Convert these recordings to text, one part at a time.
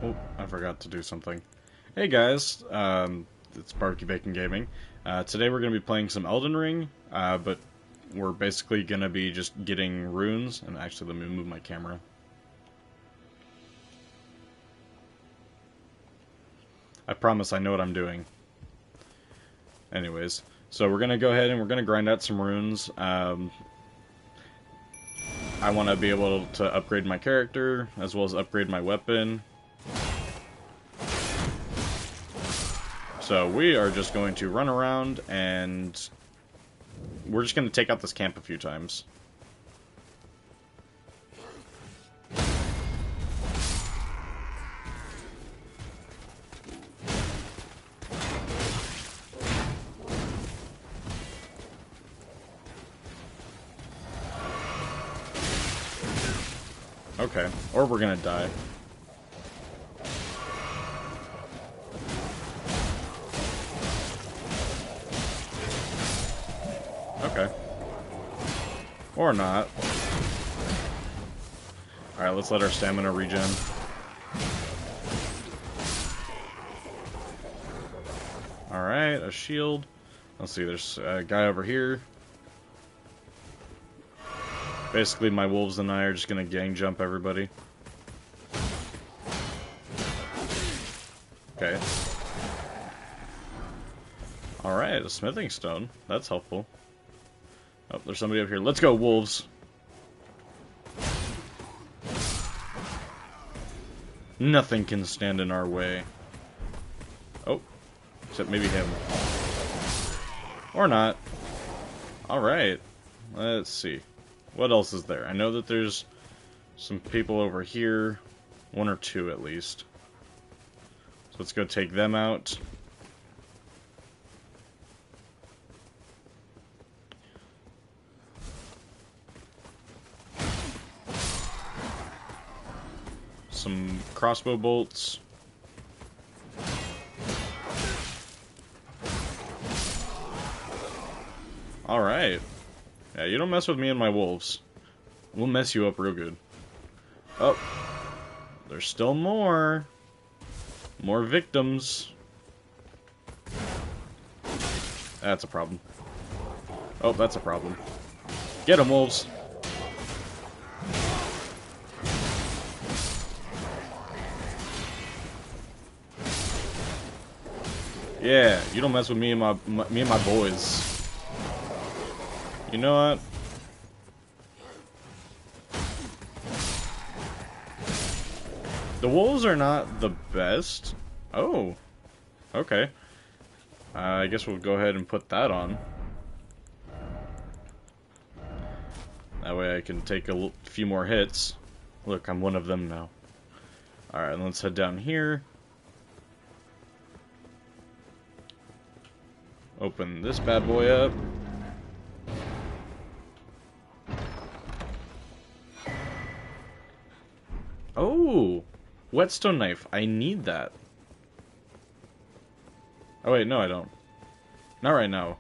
Oh, I forgot to do something. Hey guys, it's Barbecue Bacon Gaming. Today we're going to be playing some Elden Ring, but we're basically going to be just getting runes. And actually, let me move my camera. I promise I know what I'm doing. Anyways, so we're going to go ahead and we're going to grind out some runes. I want to be able to upgrade my character, as well as upgrade my weapon. So we are just going to run around, and we're just going to take out this camp a few times. Okay, or we're going to die. Okay. Or not. Alright, let's let our stamina regen. Alright, a shield. Let's see, there's a guy over here. Basically, my wolves and I are just gonna gang jump everybody. Okay. Alright, a smithing stone. That's helpful. Oh, there's somebody up here. Let's go, wolves! Nothing can stand in our way. Oh, except maybe him. Or not. Alright. Let's see. What else is there? I know that there's some people over here. One or two, at least. So let's go take them out. Some crossbow bolts. Alright. Yeah, you don't mess with me and my wolves. We'll mess you up real good. Oh. There's still more. More victims. That's a problem. Oh, that's a problem. Get 'em, wolves. Yeah, you don't mess with me and my boys. You know what? The wolves are not the best. Oh, okay. I guess we'll go ahead and put that on. That way I can take a few more hits. Look, I'm one of them now. Alright, let's head down here. Open this bad boy up. Oh! Whetstone knife. I need that. Oh wait, no I don't. Not right now.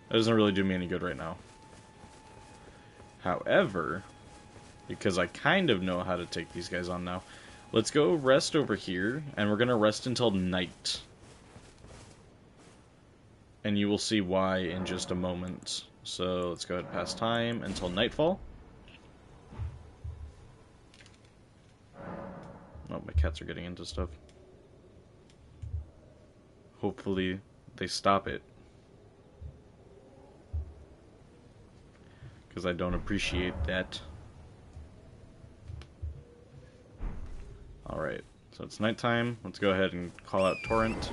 That doesn't really do me any good right now. However, because I kind of know how to take these guys on now, let's go rest over here, and we're gonna rest until night. And you will see why in just a moment. So let's go ahead and pass time until nightfall. Oh, my cats are getting into stuff. Hopefully they stop it. Because I don't appreciate that. Alright, so it's nighttime. Let's go ahead and call out Torrent.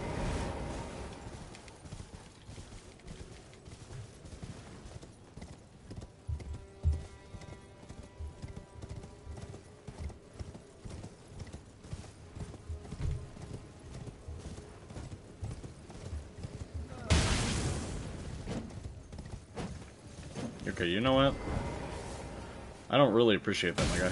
Okay, you know what? I don't really appreciate that, my guy.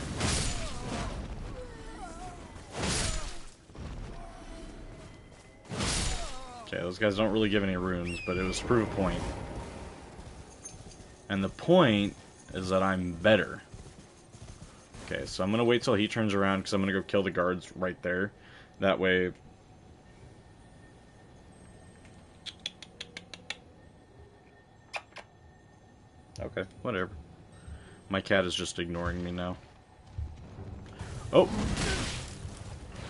Okay, those guys don't really give any runes, but it was to prove a point. And the point is that I'm better. Okay, so I'm gonna wait till he turns around because I'm gonna go kill the guards right there. That way... Okay, whatever. My cat is just ignoring me now. Oh!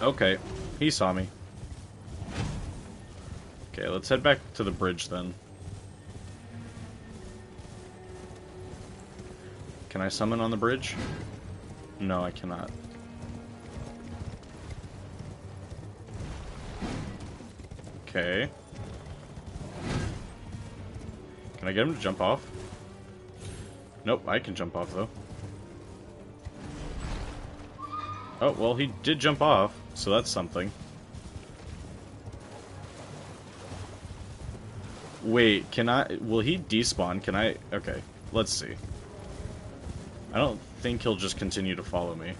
Okay, he saw me. Okay, let's head back to the bridge then. Can I summon on the bridge? No, I cannot. Okay. Can I get him to jump off? Nope, I can jump off though. Oh, well, he did jump off, so that's something. Wait, can I... Will he despawn? Can I... Okay, let's see. I don't think he'll just continue to follow me.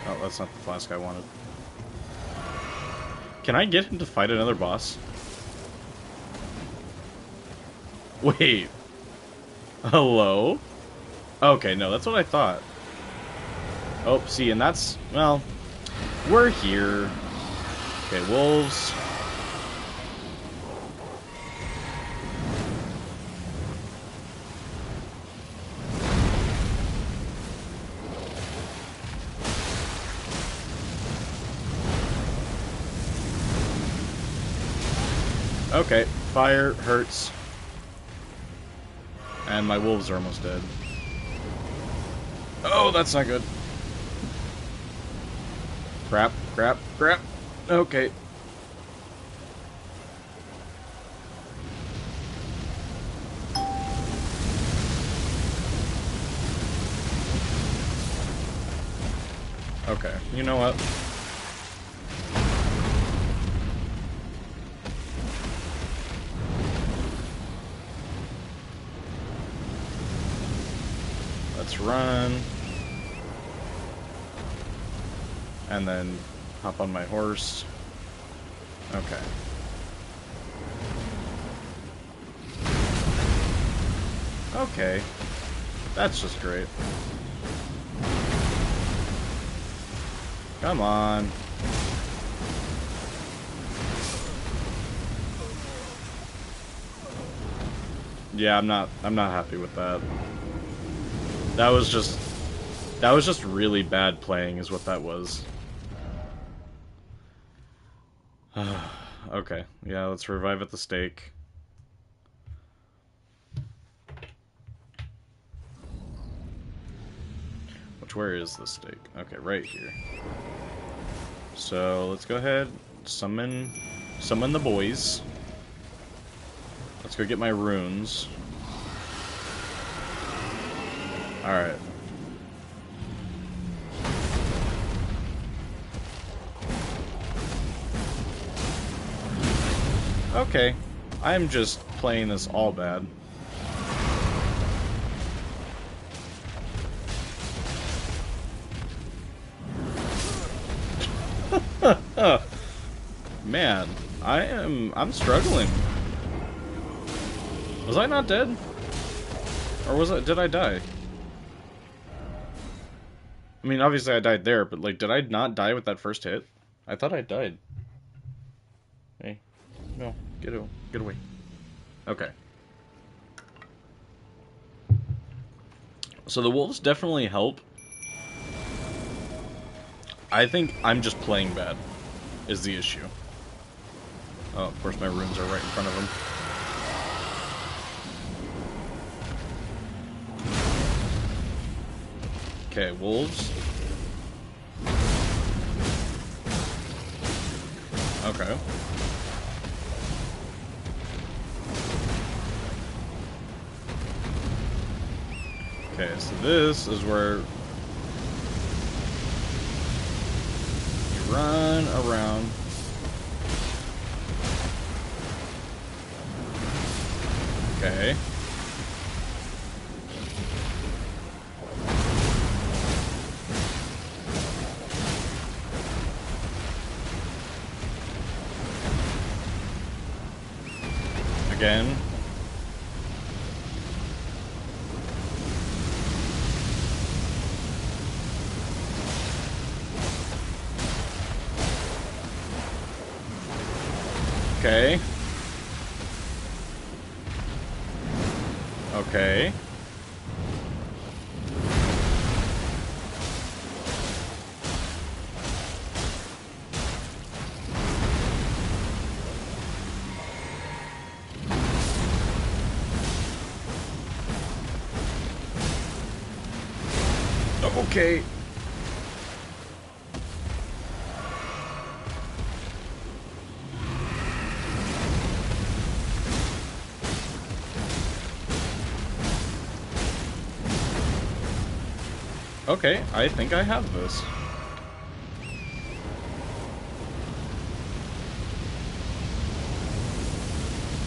Oh, that's not the flask I wanted. Can I get him to fight another boss? Wait. Hello? Okay, no, that's what I thought. Oh, see, and that's... Well, we're here. Okay, wolves. Okay, fire hurts. And my wolves are almost dead. Oh, that's not good. Crap, crap, crap. Okay. Okay, you know what? Let's run. And then hop on my horse. Okay. Okay. That's just great. Come on. Yeah, I'm not happy with that. That was just really bad playing is what that was. Okay, yeah, let's revive at the stake. Where is the stake? Okay, right here. So let's go ahead, summon the boys. Let's go get my runes. Alright. Okay, I'm just playing this all bad. Man, I'm struggling. Was I not dead? Or did I die? I mean, obviously I died there, but like, did I not die with that first hit? I thought I died. Hey, no, get away. Okay. So the wolves definitely help. I think I'm just playing bad, is the issue. Oh, of course my runes are right in front of him. Okay, wolves. Okay. Okay, so this is where you run around. Okay. Again. Okay. Okay. Okay. Okay, I think I have this.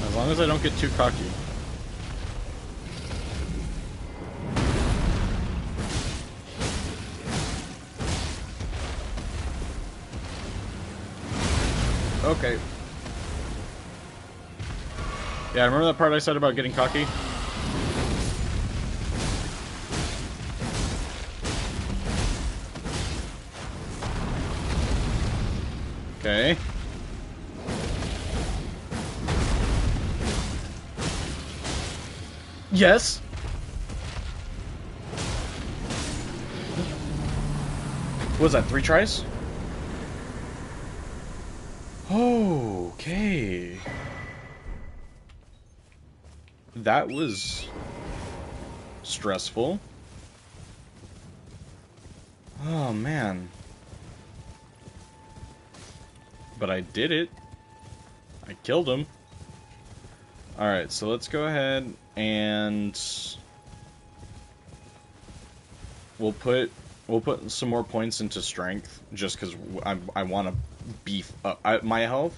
As long as I don't get too cocky. Okay. Yeah, remember that part I said about getting cocky? Okay. Yes! What was that, 3 tries? Okay. That was stressful. Oh, man. But I did it. I killed him. Alright, so let's go ahead and we'll put some more points into strength just because I want to beef up my health.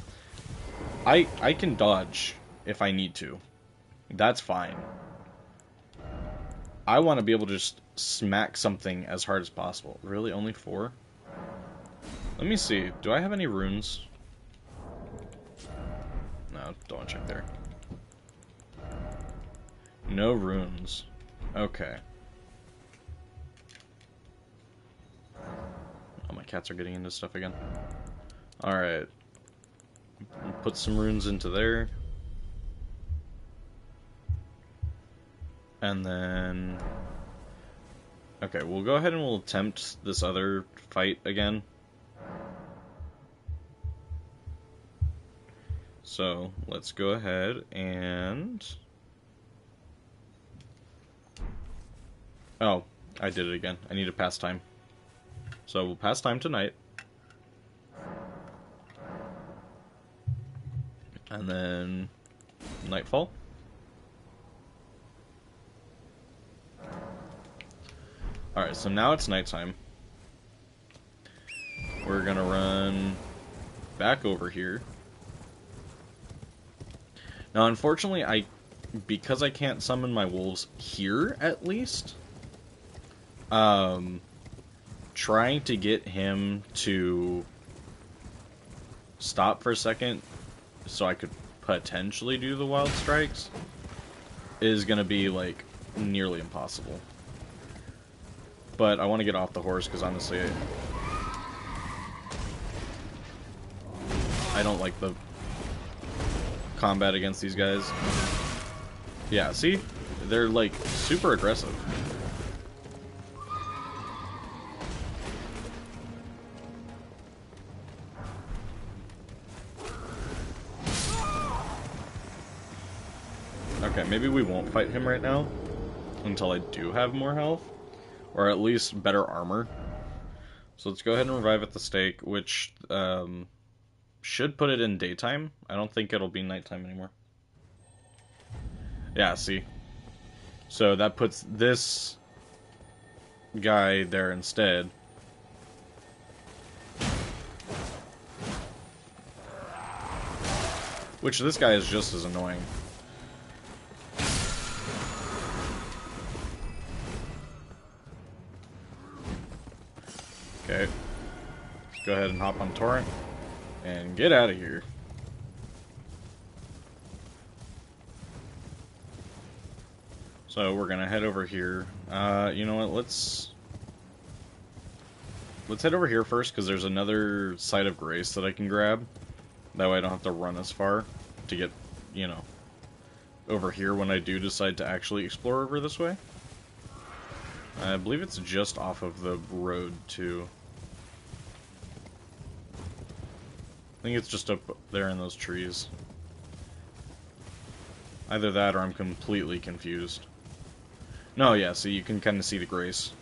I can dodge if I need to. That's fine. I want to be able to just smack something as hard as possible. Really, only 4? Let me see. Do I have any runes? No, don't want to check there. No runes. Okay. Oh, my cats are getting into stuff again. Alright. Put some runes into there. And then... Okay, we'll go ahead and we'll attempt this other fight again. So, let's go ahead and... Oh, I did it again. I need to pass time. So, we'll pass time tonight. And then... Nightfall. Alright, so now it's nighttime. We're gonna run back over here. Now, unfortunately, because I can't summon my wolves here, at least, trying to get him to stop for a second so I could potentially do the wild strikes is gonna be, like, nearly impossible. But I want to get off the horse because, honestly, I don't like the combat against these guys. Yeah, see? They're, like, super aggressive. Okay, maybe we won't fight him right now until I do have more health. Or at least better armor. So let's go ahead and revive at the stake, which should put it in daytime. I don't think it'll be nighttime anymore. Yeah, see? So that puts this guy there instead. Which this guy is just as annoying. Okay. Let's go ahead and hop on Torrent and get out of here. So we're gonna head over here. You know what? Let's head over here first because there's another Site of Grace that I can grab That way I don't have to run as far to get, you know, over here when I do decide to actually explore over this way. I believe it's just off of the road, too. I think it's just up there in those trees. Either that or I'm completely confused. No, yeah, so you can kind of see the grace.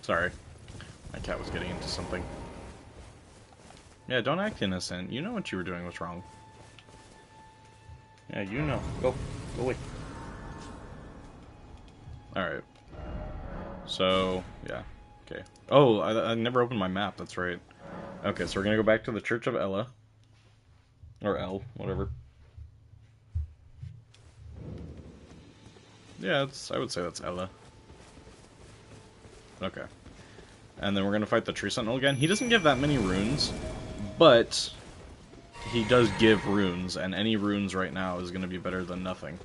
Sorry. My cat was getting into something. Yeah, don't act innocent. You know what you were doing was wrong. Yeah, you know. Go. Go away. Alright. So, yeah. Okay. Oh, I never opened my map, that's right. Okay, so we're gonna go back to the Church of Ella. Or El, whatever. Yeah, I would say that's Ella. Okay. And then we're gonna fight the Tree Sentinel again. He doesn't give that many runes, but he does give runes, and any runes right now is gonna be better than nothing.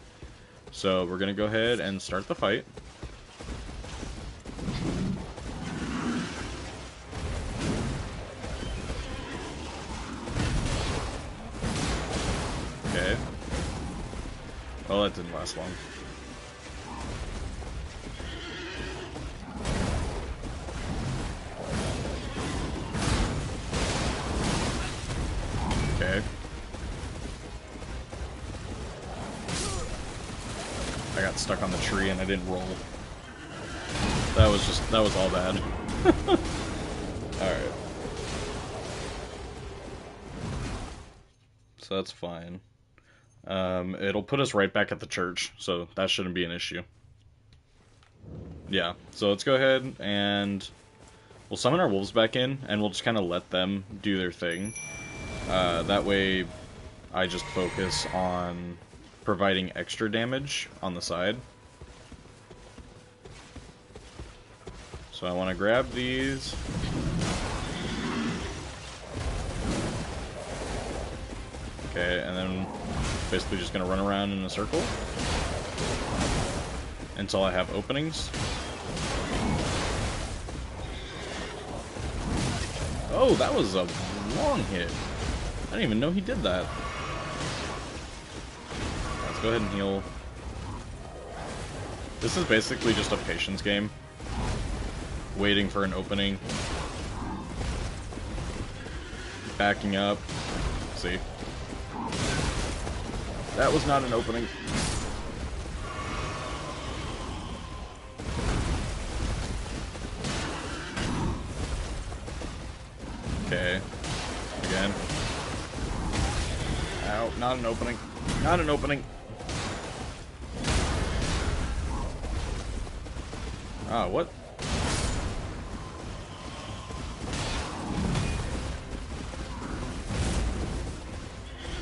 So we're gonna go ahead and start the fight. Okay. Well, that didn't last long. Okay. I got stuck on the tree and I didn't roll. That was all bad. Alright. So that's fine. It'll put us right back at the church, so that shouldn't be an issue. Yeah, so let's go ahead and we'll summon our wolves back in, and we'll just kind of let them do their thing. That way, I just focus on providing extra damage on the side. So I want to grab these. Okay, and then basically just going to run around in a circle until I have openings. Oh, that was a long hit. I didn't even know he did that. Let's go ahead and heal. This is basically just a patience game. Waiting for an opening. Backing up. See? That was not an opening. Okay. Again. Ow, not an opening. Not an opening. Ah, what?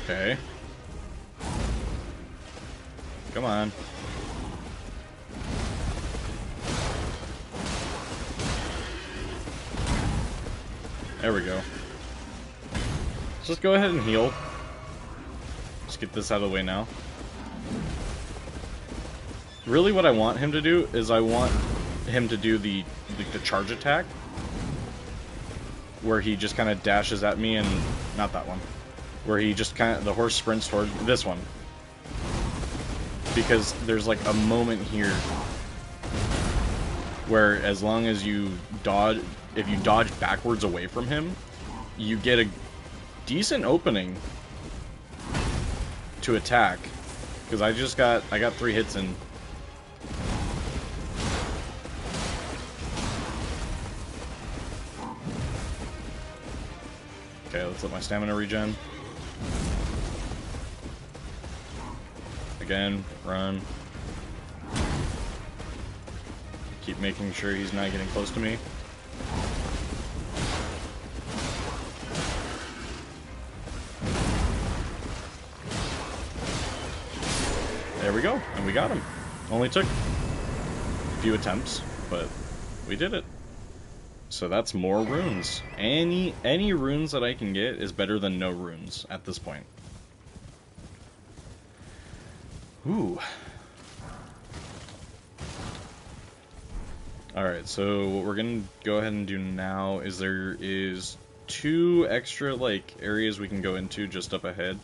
Okay. Come on. There we go. Let's just go ahead and heal. Just get this out of the way now. Really what I want him to do is I want him to do the charge attack. Where he just kind of dashes at me and... Not that one. Where he just kind of... The horse sprints toward this one. Because there's like a moment here where as long as you dodge... If you dodge backwards away from him, you get a decent opening to attack. Because I got 3 hits in. Okay, let's let my stamina regen. Again, run. Keep making sure he's not getting close to me. There we go, and we got him. Only took a few attempts, but we did it. So that's more runes. Any runes that I can get is better than no runes at this point. Ooh. Alright, so what we're gonna go ahead and do now is there is 2 extra, like, areas we can go into just up ahead.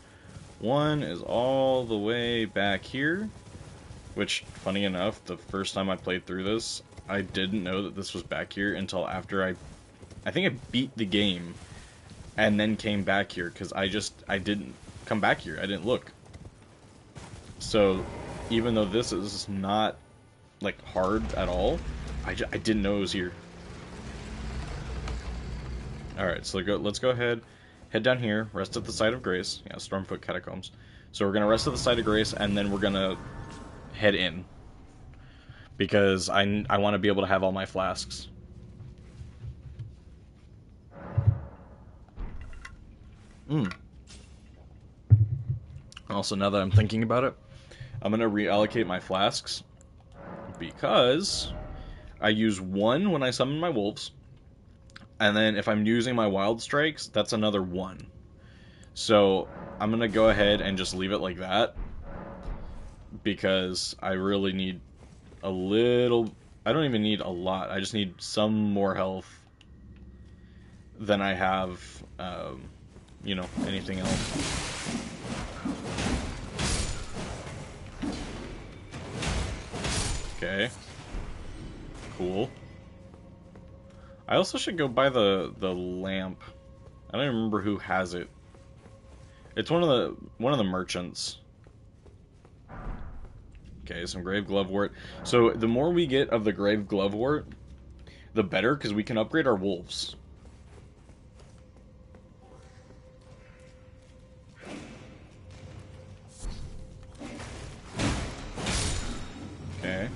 One is all the way back here, which, funny enough, the first time I played through this, I didn't know that this was back here until after I think I beat the game, and then came back here, because I didn't come back here, I didn't look. So, even though this is not, like, hard at all, I didn't know it was here. Alright, so let's go ahead, head down here, rest at the site of grace. Yeah, Stormfoot Catacombs. So we're going to rest at the site of grace, and then we're going to head in. Because I want to be able to have all my flasks. Also, now that I'm thinking about it, I'm going to reallocate my flasks. Because I use 1 when I summon my wolves. And then if I'm using my wild strikes, that's another 1. So I'm going to go ahead and just leave it like that. Because I really need a little... I don't even need a lot. I just need some more health than I have, you know, anything else. Okay. Cool. I also should go buy the lamp. I don't even remember who has it. It's one of the merchants. Okay, some grave glovewort. So the more we get of the grave glovewort, the better, because we can upgrade our wolves. Okay.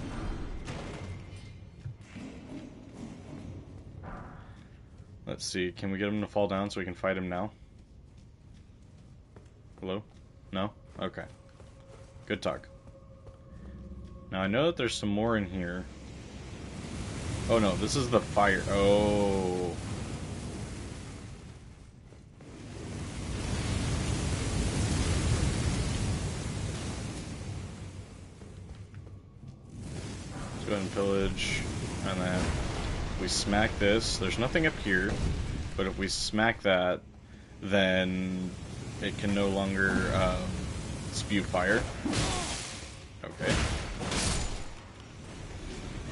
Let's see, can we get him to fall down so we can fight him now? Hello? No? Okay. Good talk. Now I know that there's some more in here. Oh no, this is the fire. Oh. Let's go ahead and pillage. And then we smack this. There's nothing up here. But if we smack that, then it can no longer spew fire. Okay.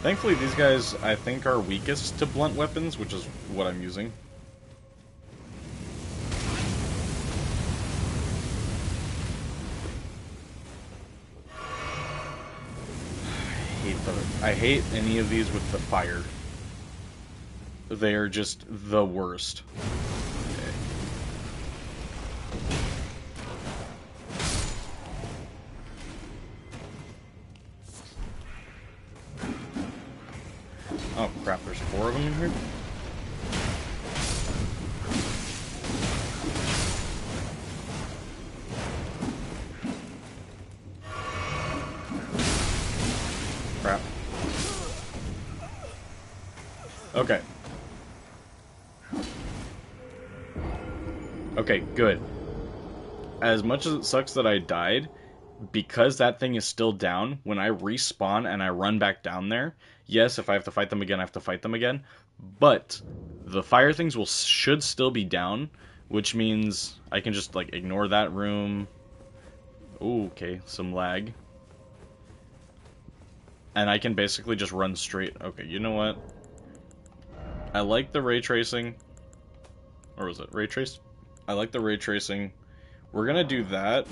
Thankfully, these guys, I think, are weakest to blunt weapons, which is what I'm using. I hate any of these with the fire. They are just the worst. Oh crap, there's 4 of them in here? Crap. Okay. Okay, good. As much as it sucks that I died, because that thing is still down, when I respawn and I run back down there, yes, if I have to fight them again, I have to fight them again, but the fire things should still be down, which means I can just, like, ignore that room. Ooh, okay, some lag. And I can basically just run straight. Okay, you know what? I like the ray tracing. Or was it ray trace? I like the ray tracing. We're gonna do that.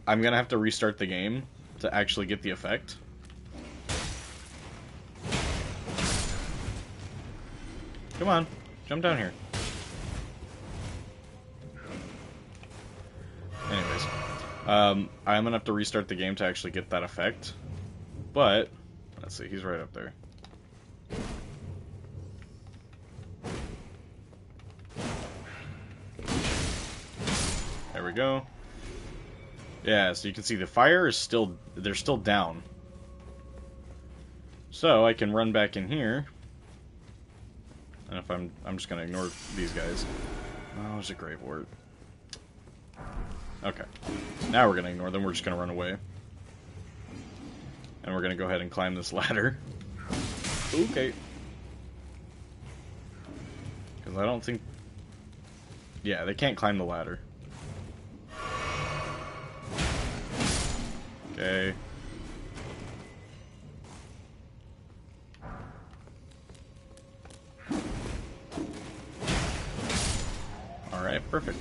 I'm gonna have to restart the game to actually get the effect. Come on, jump down here. Anyways, I'm gonna have to restart the game to actually get that effect. But, let's see, he's right up there. There we go. Yeah, so you can see the fire is still, they're still down. So I can run back in here. And if I'm just gonna ignore these guys. Oh, there's a grave wort. Okay. Now we're gonna ignore them, we're just gonna run away. And we're gonna go ahead and climb this ladder. Okay. Because I don't think... Yeah, they can't climb the ladder. Okay. Alright, perfect.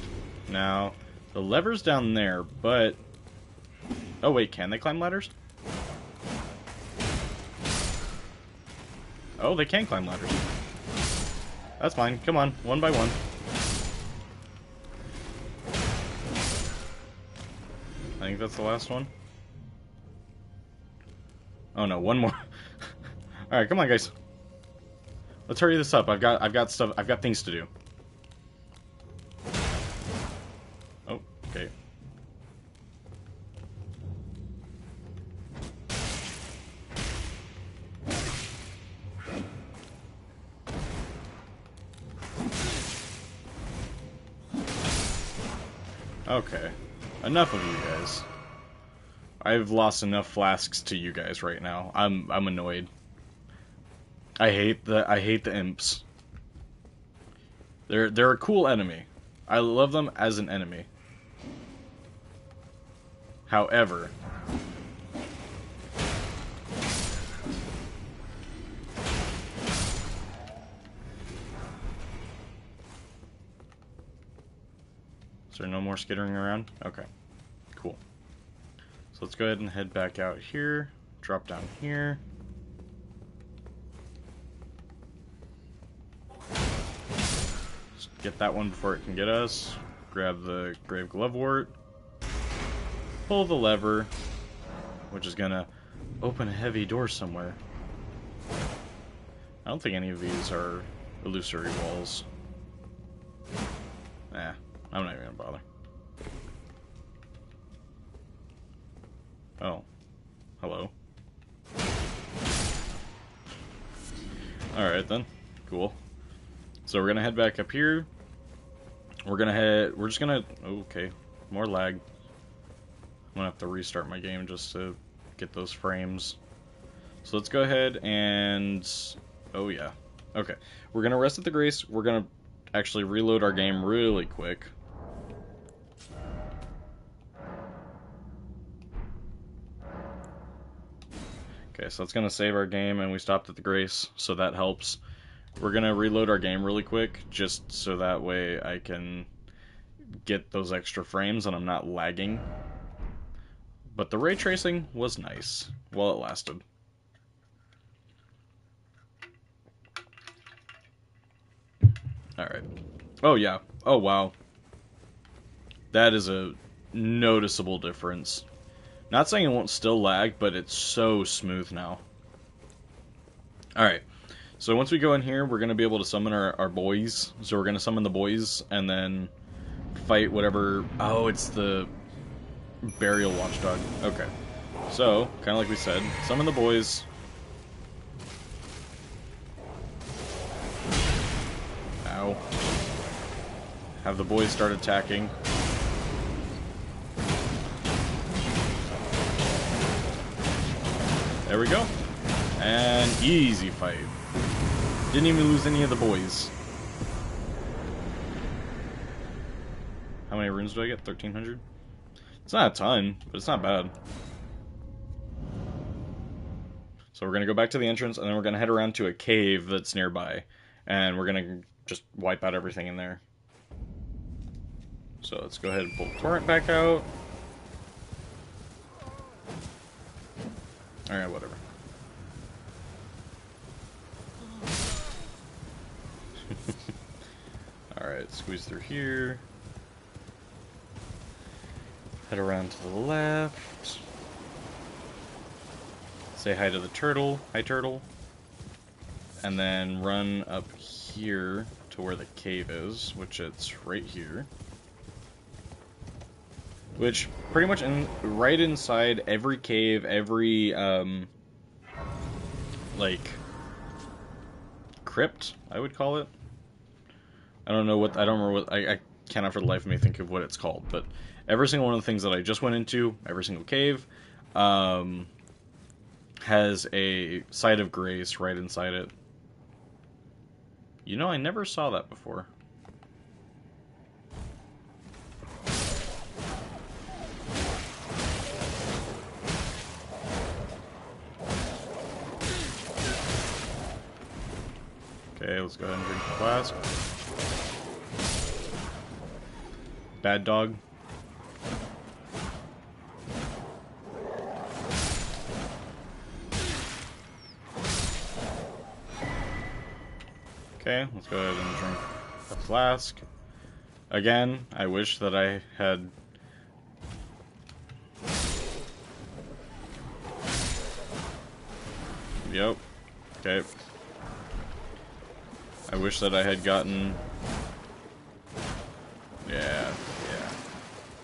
Now, the lever's down there, but... Oh wait, can they climb ladders? Oh, they can climb ladders. That's fine. Come on, one by one. I think that's the last one. Oh no, one more. Alright, come on guys. Let's hurry this up. I've got things to do. Oh, okay. Okay. Enough of you guys. I've lost enough flasks to you guys right now. I'm annoyed. I hate the imps. They're a cool enemy. I love them as an enemy. However, is there no more skittering around? Okay. Cool. So let's go ahead and head back out here. Drop down here. Just get that one before it can get us. Grab the Grave Glovewort. Pull the lever, which is gonna open a heavy door somewhere. I don't think any of these are illusory walls. Nah, I'm not even gonna bother. Oh. Hello. Alright then. Cool. So we're gonna head back up here. We're just gonna... Okay. More lag. I'm gonna have to restart my game just to get those frames. So let's go ahead and... Oh yeah. Okay. We're gonna rest at the Grace. We're gonna actually reload our game really quick. Okay, so that's gonna save our game, and we stopped at the Grace, so that helps. We're gonna reload our game really quick, just so that way I can get those extra frames and I'm not lagging. But the ray tracing was nice while it lasted. Alright. Oh yeah. Oh wow. That is a noticeable difference. Not saying it won't still lag, but it's so smooth now. Alright. So once we go in here, we're going to be able to summon our boys. So we're going to summon the boys and then fight whatever... Oh, it's the Burial Watchdog. Okay. So, kind of like we said, summon the boys. Ow. Have the boys start attacking. There we go. And easy fight. Didn't even lose any of the boys. How many runes do I get? 1,300? It's not a ton, but it's not bad. So we're going to go back to the entrance, and then we're going to head around to a cave that's nearby. And we're going to just wipe out everything in there. So let's go ahead and pull Torrent back out. Alright, whatever. Alright, squeeze through here. Head around to the left. Say hi to the turtle. Hi, turtle. And then run up here to where the cave is, which it's right here. Which, pretty much right inside every cave, every, like, crypt, I would call it. I don't remember what, I cannot for the life of me think of what it's called, but every single one of the things that I just went into, every single cave, has a site of grace right inside it. You know, I never saw that before. Okay, let's go ahead and drink the flask. Bad dog. Okay, let's go ahead and drink the flask. Again, I wish that I had... Yep. Okay. I wish that I had gotten... Yeah.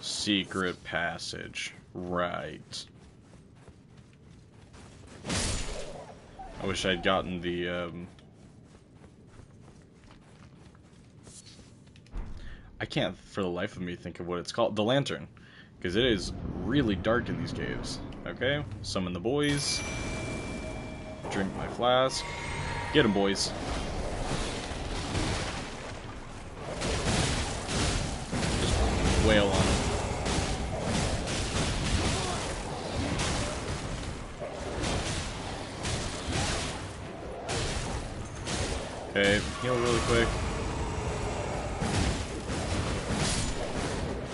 Secret passage. Right. I wish I'd gotten the, I can't for the life of me think of what it's called. The lantern. Because it is really dark in these caves. Okay, summon the boys. Drink my flask. Get 'em, boys. Just wail on them. Okay, heal really quick.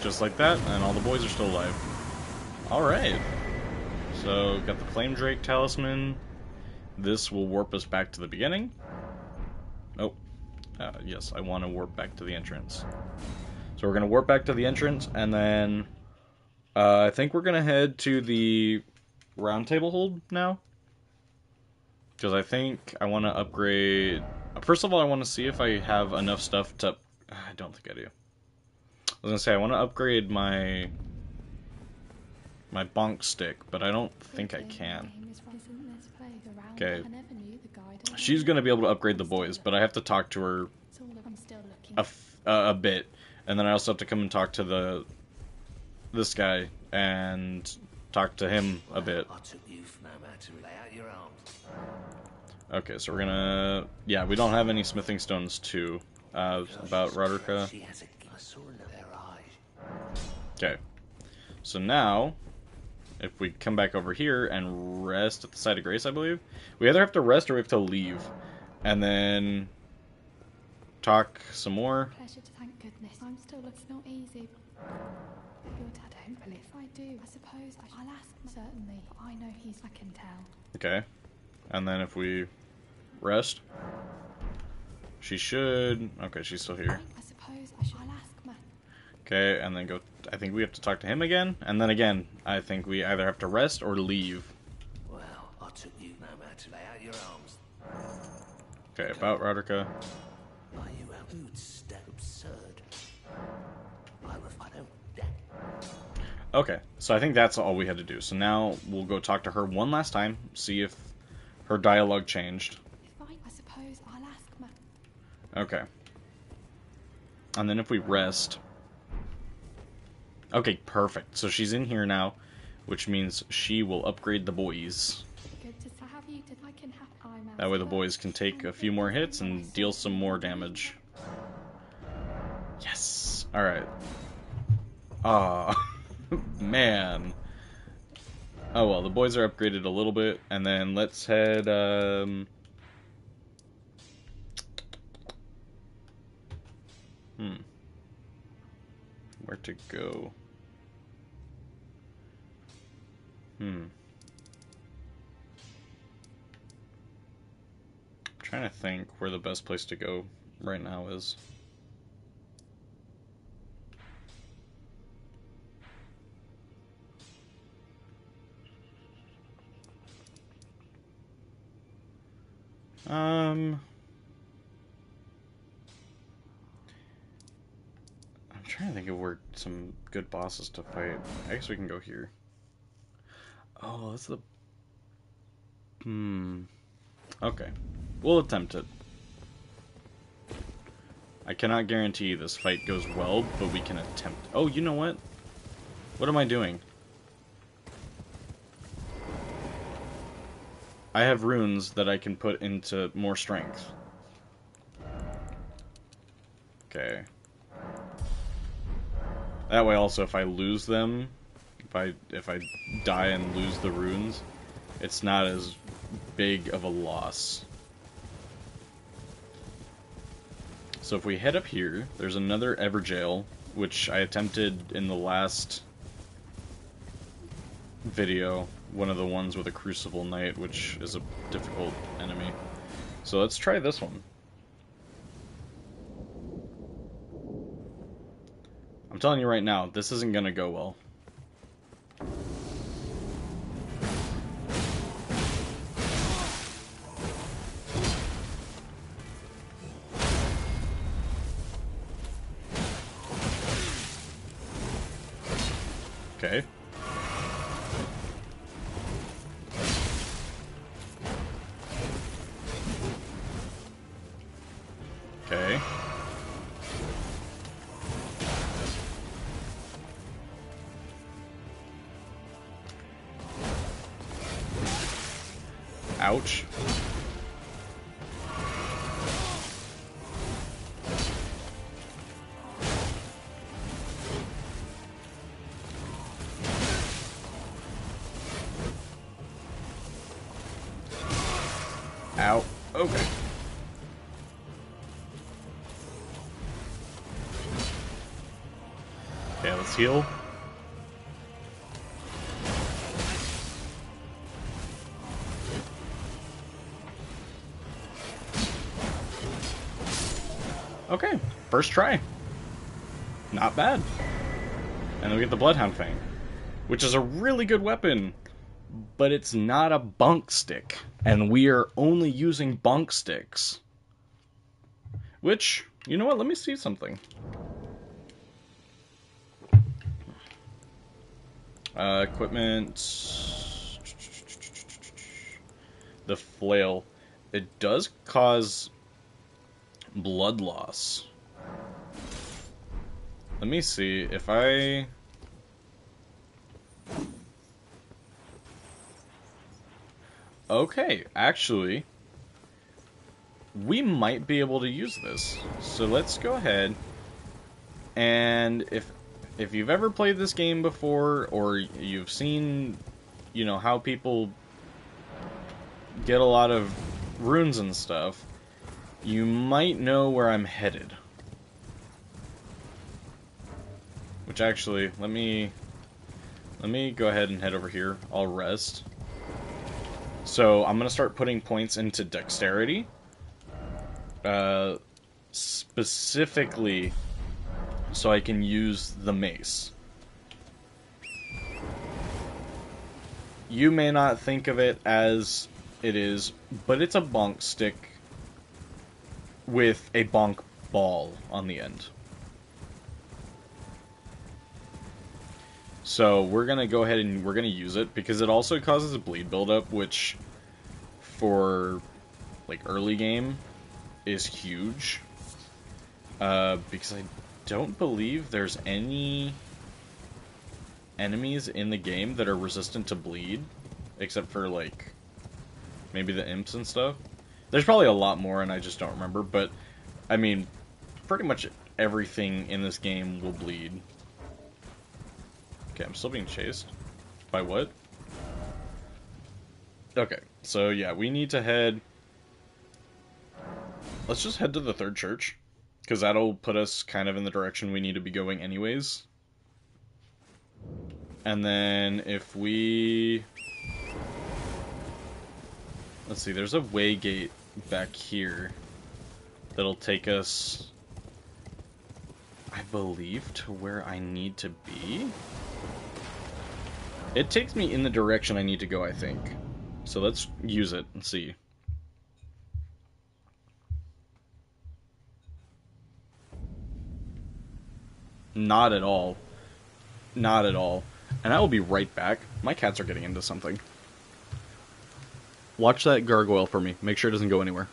Just like that, and all the boys are still alive. Alright. So, got the Flame Drake Talisman. This will warp us back to the beginning. Oh. Yes, I want to warp back to the entrance. So we're going to warp back to the entrance, and then... I think we're going to head to the Round Table Hold now. Because I think I want to upgrade... First of all, I want to see if I have enough stuff to... I don't think I do. I was gonna say, I want to upgrade my bonk stick, but I don't think I can. Okay. She's gonna be able to upgrade the boys, but I have to talk to her a bit. And then I also have to come and talk to this guy and talk to him a bit. Okay, so we're gonna... Yeah, we don't have any smithing stones too. About Roderica. Okay, so now, if we come back over here and rest at the site of grace, I believe, we either have to rest or we have to leave, and then talk some more. Pleasure to thank goodness. I'm still looking not easy. Your dad, hopefully, if I do, I suppose I'll ask certainly. But I know I can tell. Okay, and then if we rest, she should. Okay, she's still here. I suppose I'll ask Ma. Okay, and then go... I think we have to talk to him again, and then again, I think we either have to rest or leave. Well, I took you no matter to lay out your arms. Okay, about Roderica. Are you absurd? I don't... Okay, so I think that's all we had to do. So now we'll go talk to her one last time, see if her dialogue changed. I suppose I'll ask Ma. Okay. And then if we rest... Okay, perfect. So she's in here now, which means she will upgrade the boys. Good to have you. I can have that way the boys can take a few more hits and deal some more damage. Yes! Alright. Ah, man. Oh well, the boys are upgraded a little bit, and then let's head, where to go? I'm trying to think where the best place to go right now is. I'm trying to think of where some good bosses to fight. I guess we can go here. Oh, that's the... Okay. We'll attempt it. I cannot guarantee this fight goes well, but we can attempt. Oh, you know what? What am I doing? I have runes that I can put into more strength. Okay. That way also, if I lose them, if I die and lose the runes, it's not as big of a loss. So if we head up here, there's another Everjail, which I attempted in the last video, one of the ones with a Crucible Knight, which is a difficult enemy. So let's try this one. I'm telling you right now, this isn't gonna go well. Okay. Okay. Ouch. Ow. Okay. Okay, let's heal. Okay, first try. Not bad. And then we get the Bloodhound Fang, which is a really good weapon, but it's not a bunk stick. And we are only using bunk sticks. Which, you know what, let me see something. Equipment. The flail. It does cause blood loss. Let me see if I... Okay, actually, we might be able to use this. So let's go ahead, and if you've ever played this game before, or you've seen, you know, how people get a lot of runes and stuff, you might know where I'm headed. Which actually, let me go ahead and head over here. I'll rest. So I'm gonna start putting points into dexterity. Specifically so I can use the mace. You may not think of it as it is, but it's a bonk stick with a bonk ball on the end. So we're going to go ahead and we're going to use it because it also causes a bleed buildup, which for like early game is huge. Because I don't believe there's any enemies in the game that are resistant to bleed, except for like maybe the imps and stuff. There's probably a lot more and I just don't remember, but I mean, pretty much everything in this game will bleed. Okay, I'm still being chased. By what? Okay, so yeah, we need to head... Let's just head to the third church, because that'll put us kind of in the direction we need to be going anyways. And then if we... Let's see, there's a way gate back here that'll take us, I believe, to where I need to be? It takes me in the direction I need to go, I think. So let's use it and see. Not at all. Not at all. And I will be right back. My cats are getting into something. Watch that gargoyle for me. Make sure it doesn't go anywhere.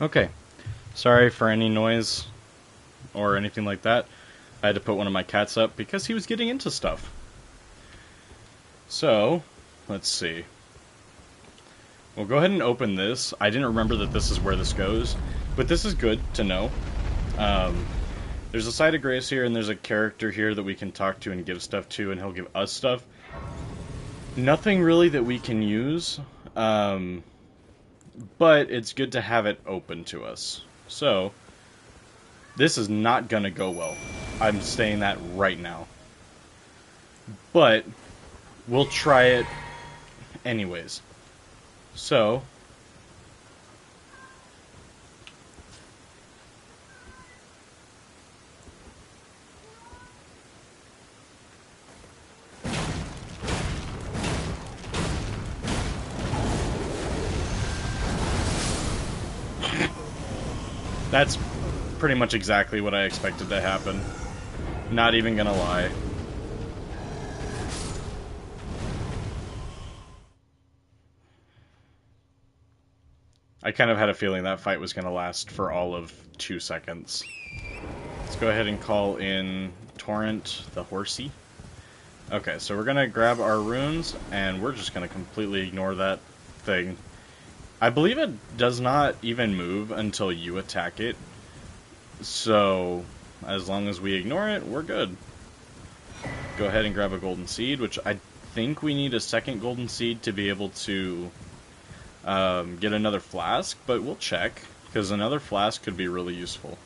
Okay. Sorry for any noise or anything like that. I had to put one of my cats up because he was getting into stuff. So, let's see. We'll go ahead and open this. I didn't remember that this is where this goes, but this is good to know. There's a site of grace here, and there's a character here that we can talk to and give stuff to, and he'll give us stuff. Nothing really that we can use, but it's good to have it open to us. So, this is not gonna go well. I'm saying that right now. But, we'll try it anyways. So, that's pretty much exactly what I expected to happen. Not even gonna lie. I kind of had a feeling that fight was gonna last for all of 2 seconds. Let's go ahead and call in Torrent the Horsey. Okay, so we're gonna grab our runes, and we're just gonna completely ignore that thing. I believe it does not even move until you attack it. So, as long as we ignore it, we're good. Go ahead and grab a golden seed, which I think we need a second golden seed to be able to get another flask, but we'll check, because another flask could be really useful.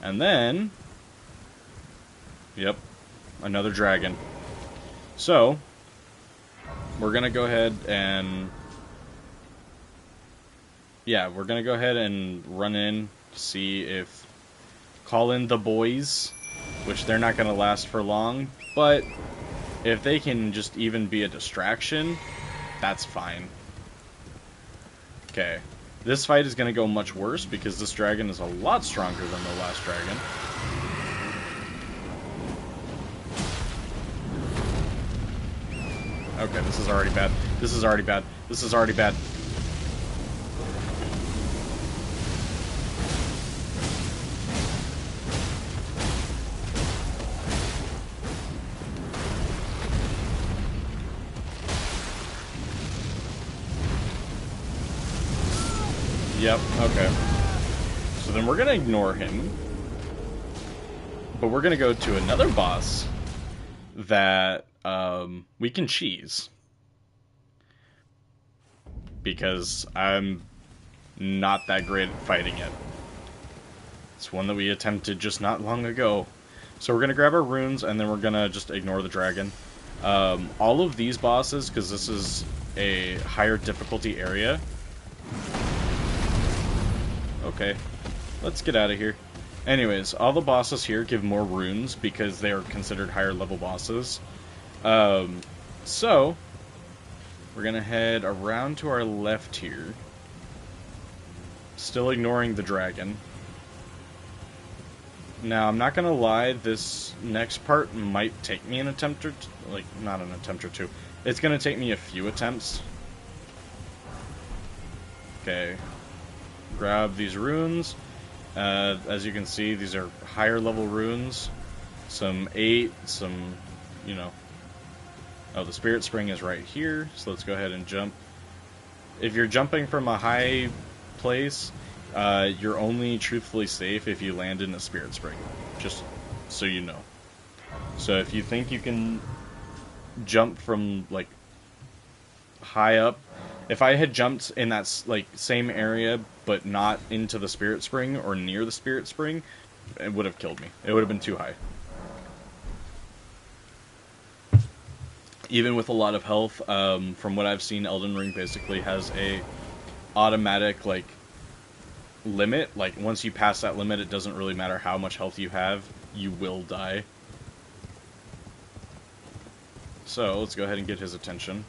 And then, yep, another dragon. So, we're going to go ahead and, yeah, we're going to go ahead and run in, see if, call in the boys, which they're not going to last for long, but if they can just even be a distraction, that's fine. Okay, this fight is going to go much worse because this dragon is a lot stronger than the last dragon. Okay, this is already bad. This is already bad. This is already bad. Yep, okay. So then we're gonna ignore him. But we're gonna go to another boss that we can cheese. Because I'm not that great at fighting it. It's one that we attempted just not long ago. So we're gonna grab our runes, and then we're gonna just ignore the dragon. All of these bosses, because this is a higher difficulty area. Okay, let's get out of here. Anyways, all the bosses here give more runes because they are considered higher level bosses. So, we're gonna head around to our left here. Still ignoring the dragon. Now, I'm not gonna lie, this next part might take me an attempt or two. Like, not an attempt or two. It's gonna take me a few attempts. Okay. Grab these runes. As you can see, these are higher level runes. Some 8, some, you know. Oh, the Spirit Spring is right here, so let's go ahead and jump. If you're jumping from a high place, you're only truthfully safe if you land in a Spirit Spring. Just so you know. So if you think you can jump from, like, high up, if I had jumped in that, like, same area, but not into the Spirit Spring or near the Spirit Spring, it would have killed me. It would have been too high. Even with a lot of health, from what I've seen, Elden Ring basically has a automatic, like, limit. Like, once you pass that limit, it doesn't really matter how much health you have, you will die. So, let's go ahead and get his attention.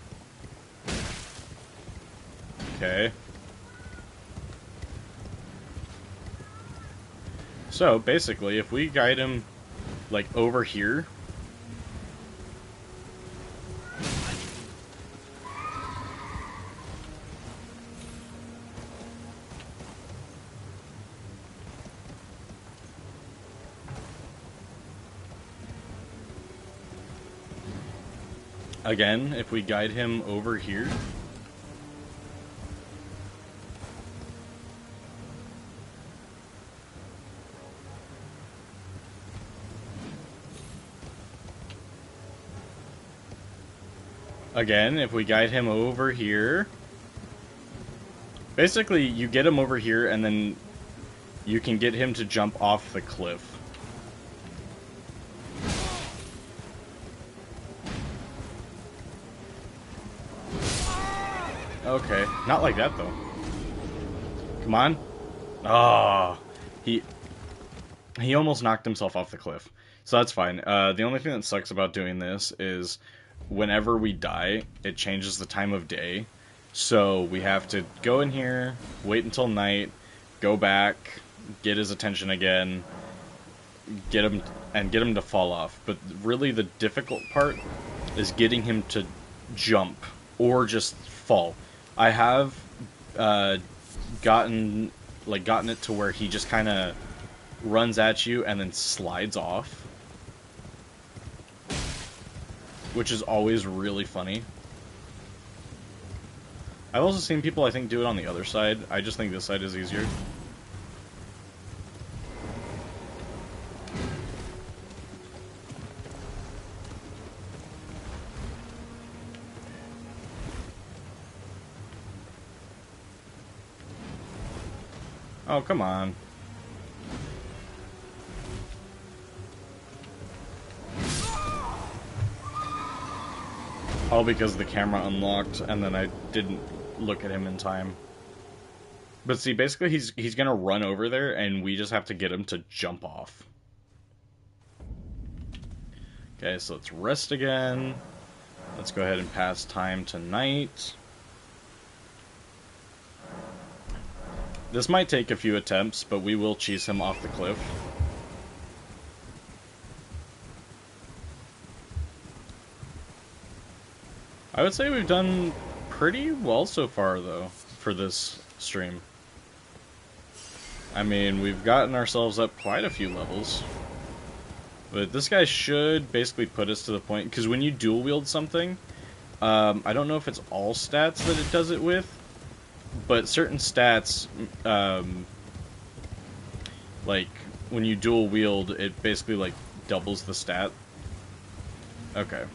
Okay. So, basically, if we guide him, like, over here... Again, if we guide him over here. Again, if we guide him over here. Basically, you get him over here, and then you can get him to jump off the cliff. Okay, not like that, though. Come on. Ah, he almost knocked himself off the cliff. So that's fine. The only thing that sucks about doing this is whenever we die, it changes the time of day. So we have to go in here, wait until night, go back, get his attention again, get him to fall off. But really the difficult part is getting him to jump or just fall. I have gotten it to where he just kind of runs at you and then slides off, which is always really funny. I've also seen people, I think, do it on the other side. I just think this side is easier. Oh, come on. All because the camera unlocked and then I didn't look at him in time. But see, basically he's gonna run over there and we just have to get him to jump off. Okay, so let's rest again. Let's go ahead and pass time to night. This might take a few attempts, but we will cheese him off the cliff. I would say we've done pretty well so far, though, for this stream. I mean, we've gotten ourselves up quite a few levels. But this guy should basically put us to the point, because when you dual wield something, I don't know if it's all stats that it does it with, but certain stats, like, when you dual wield, it basically, like, doubles the stat. Okay.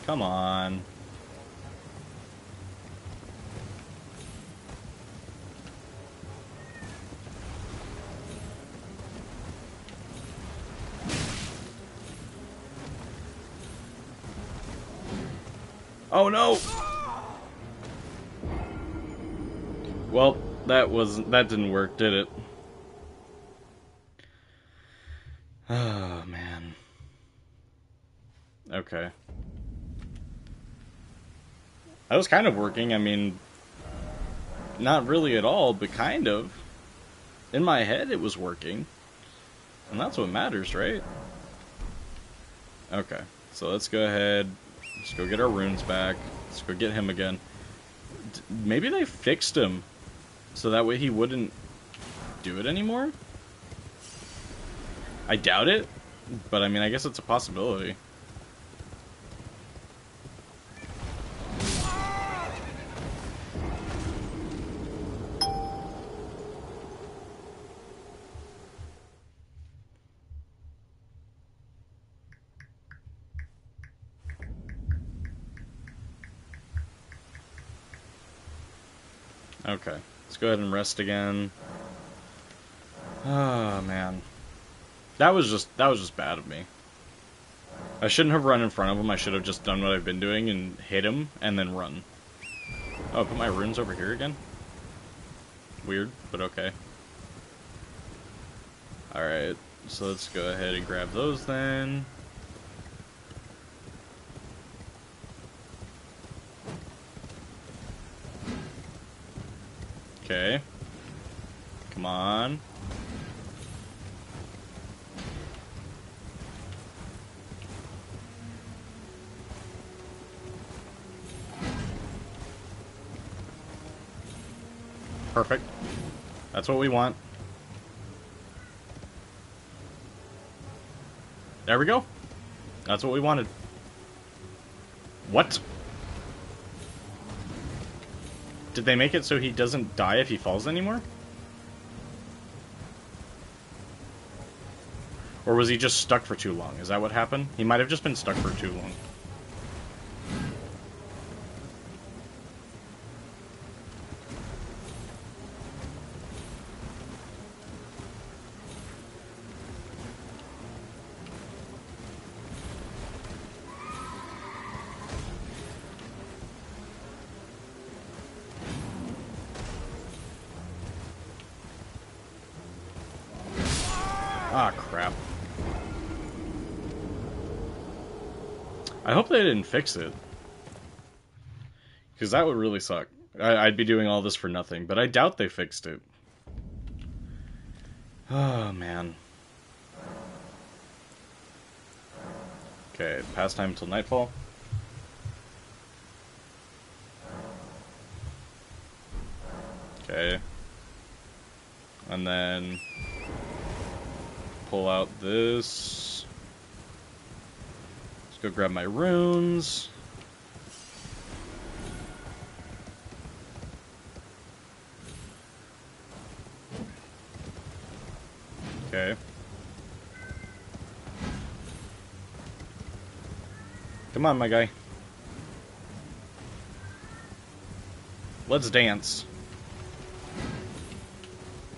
Come on. Oh no! Well, that didn't work, did it? Oh, man. Okay. That was kind of working, I mean, not really at all, but kind of. In my head, it was working. And that's what matters, right? Okay, so let's go ahead, let's go get our runes back. Let's go get him again. Maybe they fixed him, so that way he wouldn't do it anymore? I doubt it, but I mean, I guess it's a possibility. Okay, let's go ahead and rest again. Oh, man. That was just bad of me. I shouldn't have run in front of him. I should have just done what I've been doing and hit him and then run. Oh, I put my runes over here again? Weird, but okay. Alright, so let's go ahead and grab those then. Okay. Come on. Perfect. That's what we want. There we go. That's what we wanted. What? Did they make it so he doesn't die if he falls anymore? Or was he just stuck for too long? Is that what happened? He might have just been stuck for too long. Ah, crap. I hope they didn't fix it. Because that would really suck. I'd be doing all this for nothing, but I doubt they fixed it. Oh, man. Okay, past time till nightfall. Okay. And then pull out this. Let's go grab my runes. Okay. Come on, my guy. Let's dance.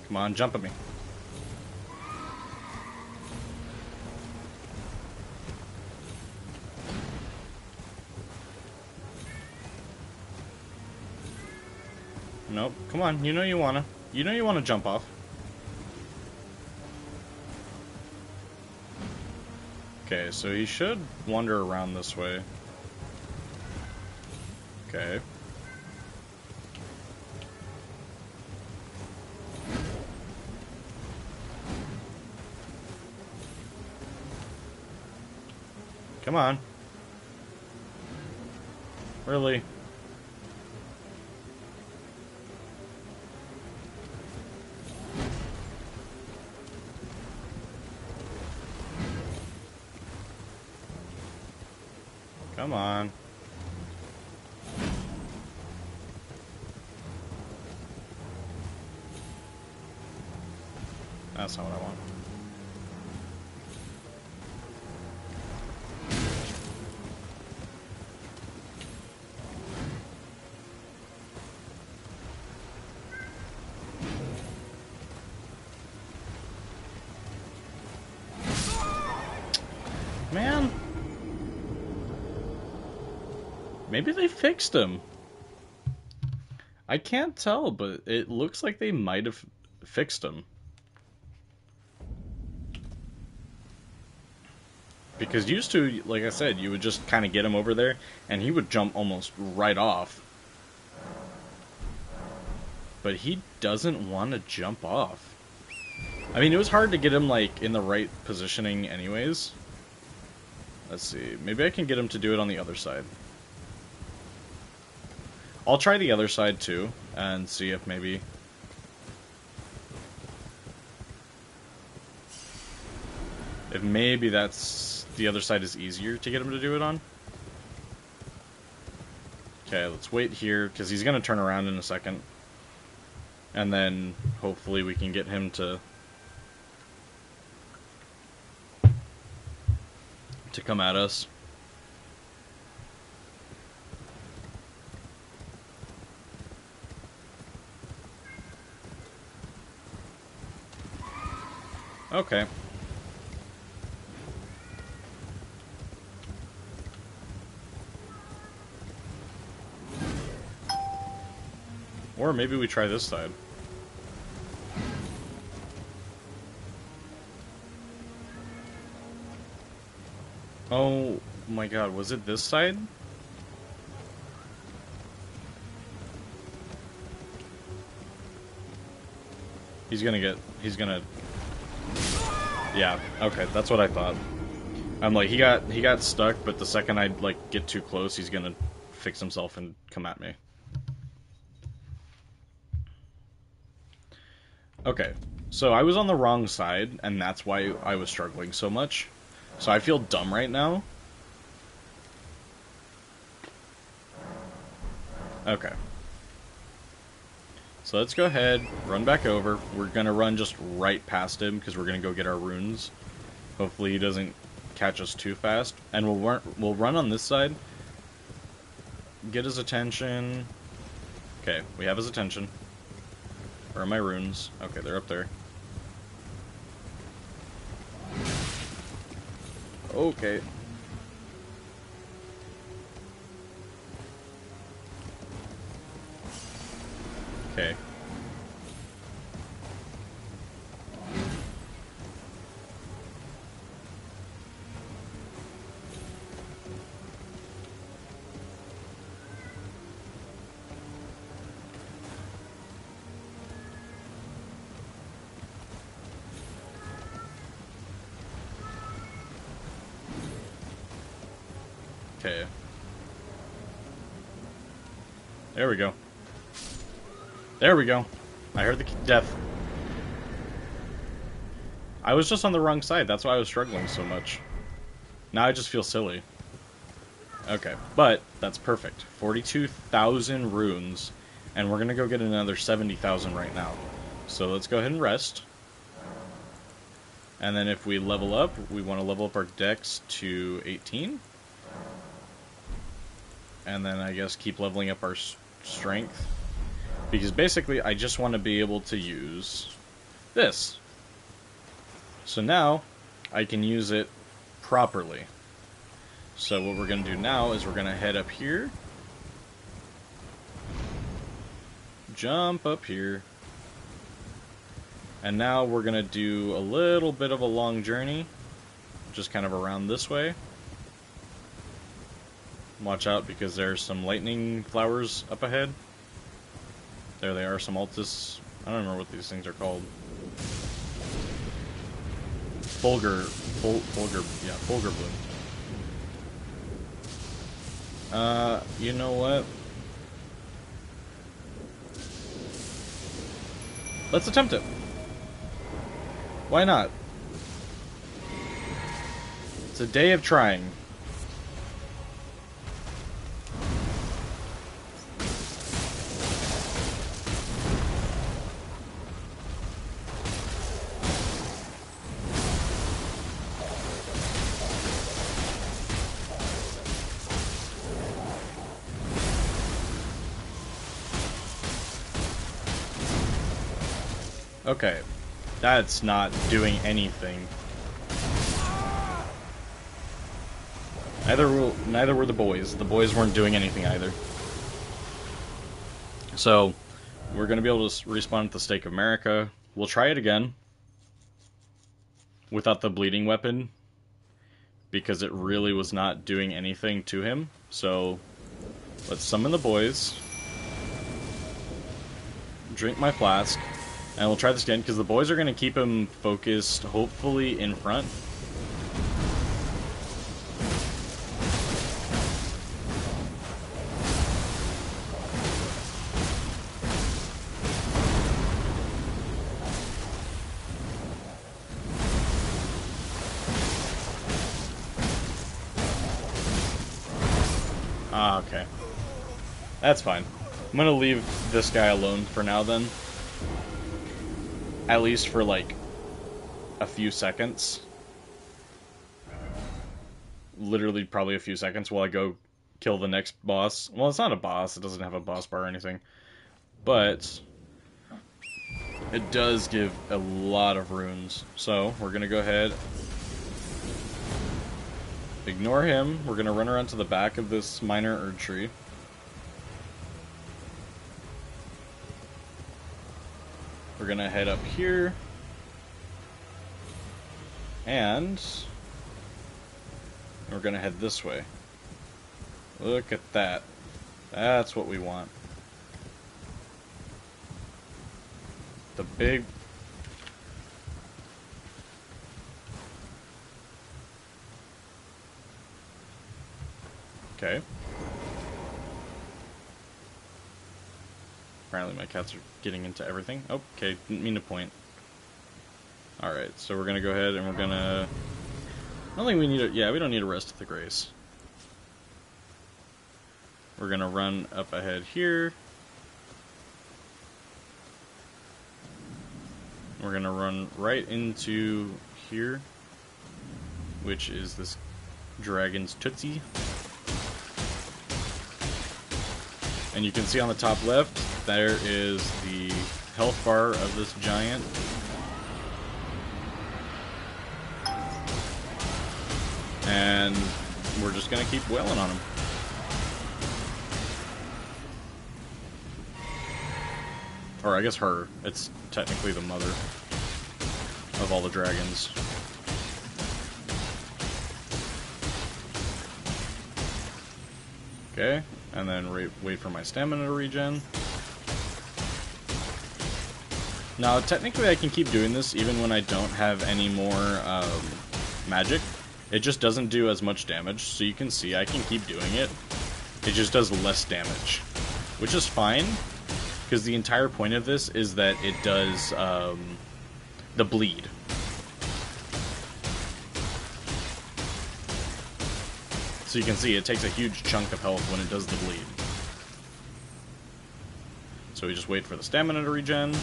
Come on, jump at me. Nope. Come on, you know you wanna. You know you wanna jump off. Okay, so he should wander around this way. Okay. Come on. Really? Come on. That's not what I want. Man. Maybe they fixed him. I can't tell, but it looks like they might have fixed him. Because used to, like I said, you would just kind of get him over there, and he would jump almost right off. But he doesn't want to jump off. I mean, it was hard to get him, like, in the right positioning anyways. Let's see. Maybe I can get him to do it on the other side. I'll try the other side, too, and see if maybe... If maybe that's... the other side is easier to get him to do it on. Okay, let's wait here, because he's going to turn around in a second. And then, hopefully, we can get him to come at us. Okay. Or maybe we try this side. Oh my god, was it this side? He's gonna... Yeah, okay, that's what I thought. I'm like, he got stuck, but the second I, like, get too close, he's gonna fix himself and come at me. Okay, so I was on the wrong side, and that's why I was struggling so much. So I feel dumb right now. Okay. So let's go ahead, run back over. We're gonna run just right past him, because we're gonna go get our runes. Hopefully he doesn't catch us too fast. And we'll run on this side. Get his attention. Okay, we have his attention. Where are my runes? Okay, they're up there. Okay. Okay. Okay. There we go. There we go. I heard the death. I was just on the wrong side. That's why I was struggling so much. Now I just feel silly. Okay, but that's perfect. 42,000 runes, and we're going to go get another 70,000 right now. So let's go ahead and rest. And then if we level up, we want to level up our dex to 18. And then I guess keep leveling up our strength. Because basically I just want to be able to use this. So now I can use it properly. So what we're going to do now is we're going to head up here. Jump up here. And now we're going to do a little bit of a long journey. Just kind of around this way. Watch out because there's some lightning flowers up ahead. There they are, some Altus. I don't remember what these things are called. Fulgur bloom. You know what? Let's attempt it. Why not? It's a day of trying. Okay, that's not doing anything. Neither were the boys. The boys weren't doing anything either. So, we're going to be able to respawn at the Stake of America. We'll try it again. Without the bleeding weapon. Because it really was not doing anything to him. So, let's summon the boys. Drink my flask. And we'll try this again, because the boys are going to keep him focused, hopefully, in front. Ah, okay. That's fine. I'm going to leave this guy alone for now, then. At least for, like, a few seconds. Literally, probably a few seconds while I go kill the next boss. Well, it's not a boss. It doesn't have a boss bar or anything. But it does give a lot of runes. So, we're going to go ahead. Ignore him. We're going to run around to the back of this minor Erd tree. We're going to head up here. And we're going to head this way. Look at that. That's what we want. The big Okay. Apparently my cats are getting into everything. Oh, okay, didn't mean to point. Alright, so we're gonna go ahead and we're gonna... I don't think we need a... Yeah, we don't need a Rest of the Grace. We're gonna run up ahead here. We're gonna run right into here, which is this dragon's Tootsie. And you can see on the top left, there is the health bar of this giant. And we're just gonna keep wailing on him. Or I guess her. It's technically the mother of all the dragons. Okay, and then wait for my stamina to regen. Now, technically I can keep doing this even when I don't have any more magic. It just doesn't do as much damage, so you can see I can keep doing it. It just does less damage, which is fine, because the entire point of this is that it does the bleed. So you can see it takes a huge chunk of health when it does the bleed. So we just wait for the stamina to regen.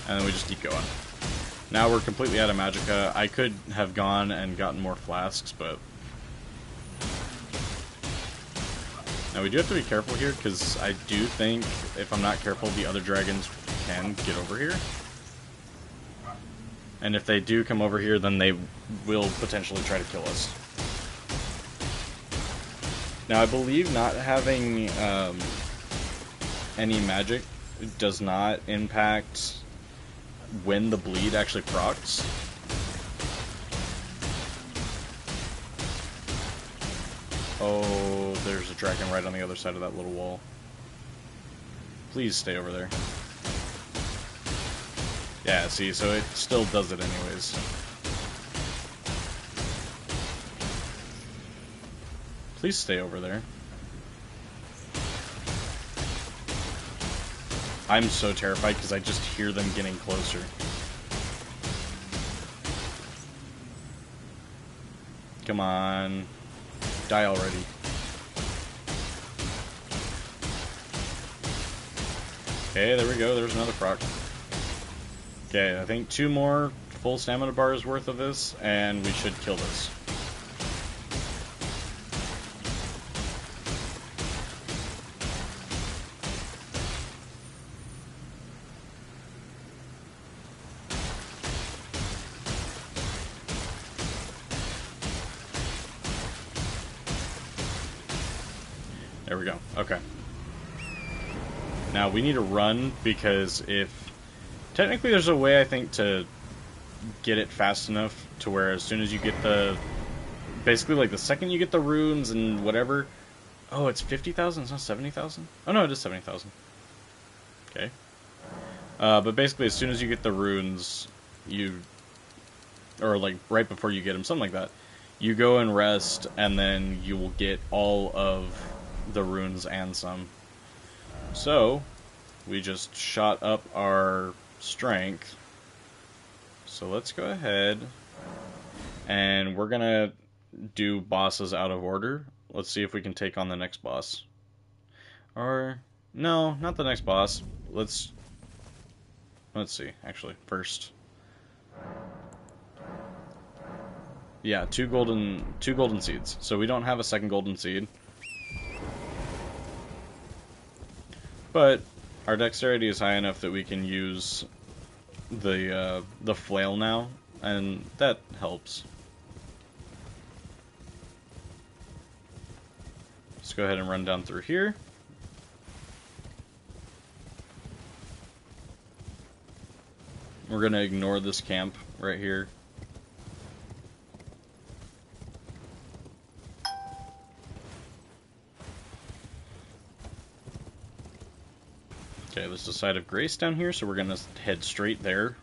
And then we just keep going. Now we're completely out of magicka. I could have gone and gotten more flasks, but... Now we do have to be careful here, because I do think, if I'm not careful, the other dragons can get over here. And if they do come over here, then they will potentially try to kill us. Now I believe not having any magic does not impact when the bleed actually procs. Oh, there's a dragon right on the other side of that little wall. Please stay over there. Yeah, see, so it still does it anyways. Please stay over there. I'm so terrified because I just hear them getting closer. Come on. Die already. Okay, there we go. There's another proc. Okay, I think 2 more full stamina bars worth of this, and we should kill this. There we go. Okay. Now we need to run, because if... Technically there's a way, I think, to get it fast enough to where as soon as you get the... Basically, like, the second you get the runes and whatever... Oh, it's 50,000? It's not 70,000? Oh, no, it is 70,000. Okay. But basically, as soon as you get the runes, you... Or, like, right before you get them, something like that. You go and rest, and then you will get all of the runes and some. So, we just shot up our strength. So let's go ahead, and we're gonna do bosses out of order. Let's see if we can take on the next boss. Or, no, not the next boss. Let's see, actually, first. Yeah, two golden seeds. So we don't have a second golden seed. But our dexterity is high enough that we can use the flail now, and that helps. Let's go ahead and run down through here. We're gonna ignore this camp right here. Okay, there's the side of Grace down here, so we're gonna head straight there.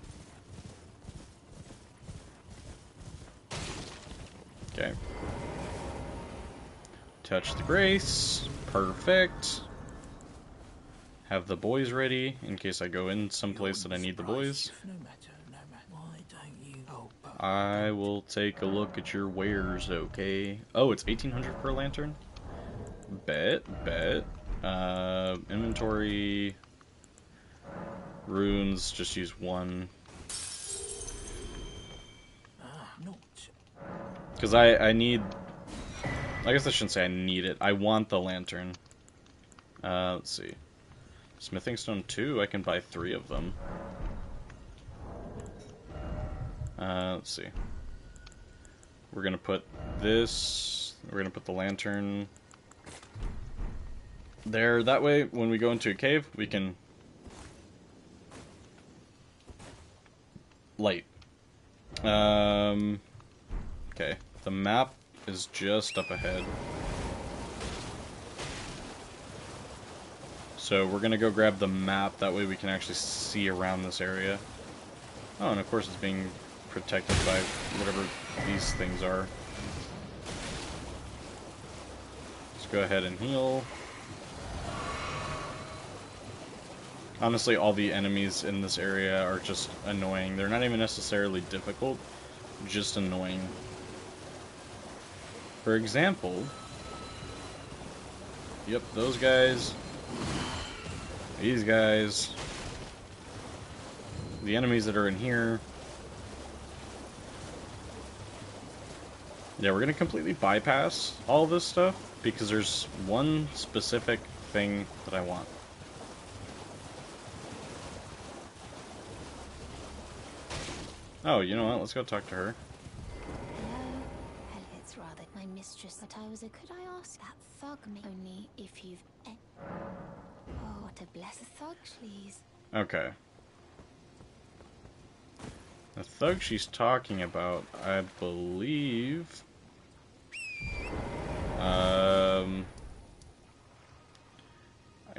Touch the grace. Perfect. Have the boys ready in case I go in someplace that I need the boys. I will take a look at your wares, okay? Oh, it's 1800 per lantern? Bet. Inventory. Runes, just use one. Because I need... I guess I shouldn't say I need it. I want the lantern. Let's see. Smithing stone 2, I can buy 3 of them. Let's see. We're gonna put this... We're gonna put the lantern... there. That way, when we go into a cave, we can... light. Okay. The map is just up ahead. So we're gonna go grab the map, that way we can actually see around this area. Oh, and of course it's being protected by whatever these things are. Let's go ahead and heal. Honestly, all the enemies in this area are just annoying. They're not even necessarily difficult, just annoying. For example... Yep, those guys... These guys, the enemies that are in here. Yeah, we're gonna completely bypass all this stuff because there's one specific thing that I want. Oh, you know what? Let's go talk to her. Hello? It's rather my mistress, but could I ask that thug me only if you've... Oh, what a blessed thug, please. Okay. The thug she's talking about, I believe... I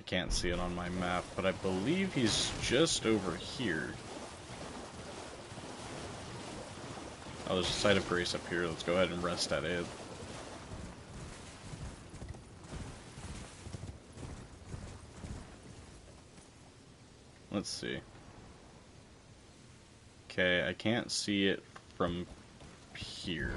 can't see it on my map, but I believe he's just over here. Oh, there's a site of grace up here. Let's go ahead and rest at it. Let's see. Okay, I can't see it from here.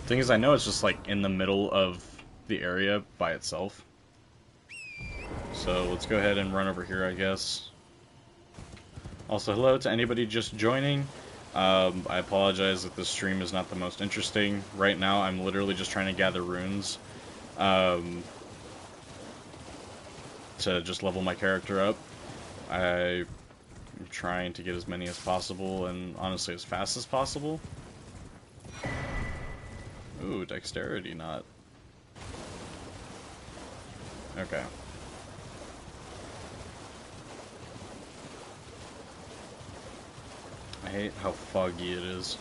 Thing is, I know it's just like in the middle of the area by itself. So let's go ahead and run over here, I guess. Also, hello to anybody just joining. I apologize if this stream is not the most interesting. Right now, I'm literally just trying to gather runes. To just level my character up. I'm trying to get as many as possible, and honestly as fast as possible. Ooh, dexterity not. Okay. I hate how foggy it is.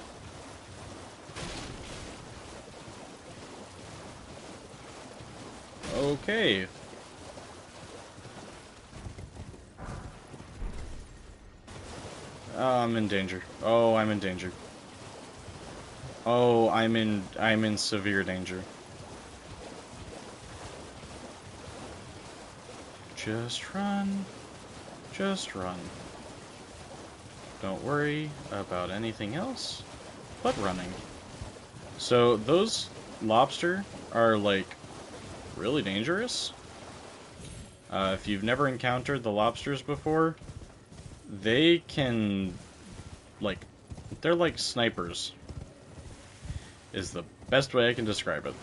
Okay. I'm in danger. Oh, I'm in danger. Oh, I'm in severe danger. Just run. Just run. Don't worry about anything else but running. So those lobster are like really dangerous. If you've never encountered the lobsters before, they can, like, they're like snipers, is the best way I can describe it.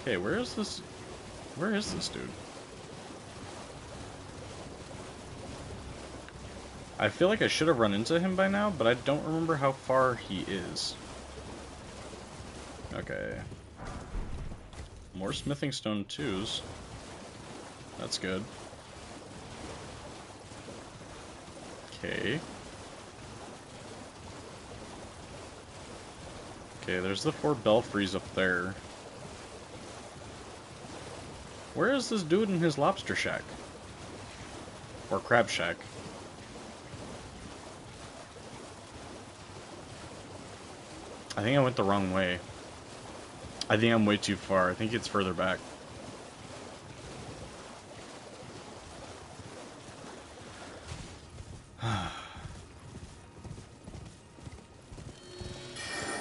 Okay, where is this dude? I feel like I should have run into him by now, but I don't remember how far he is. Okay. More smithing stone 2s. That's good. Okay. Okay, there's the 4 belfries up there. Where is this dude in his lobster shack? Or crab shack? I think I went the wrong way. I think I'm way too far. I think it's further back.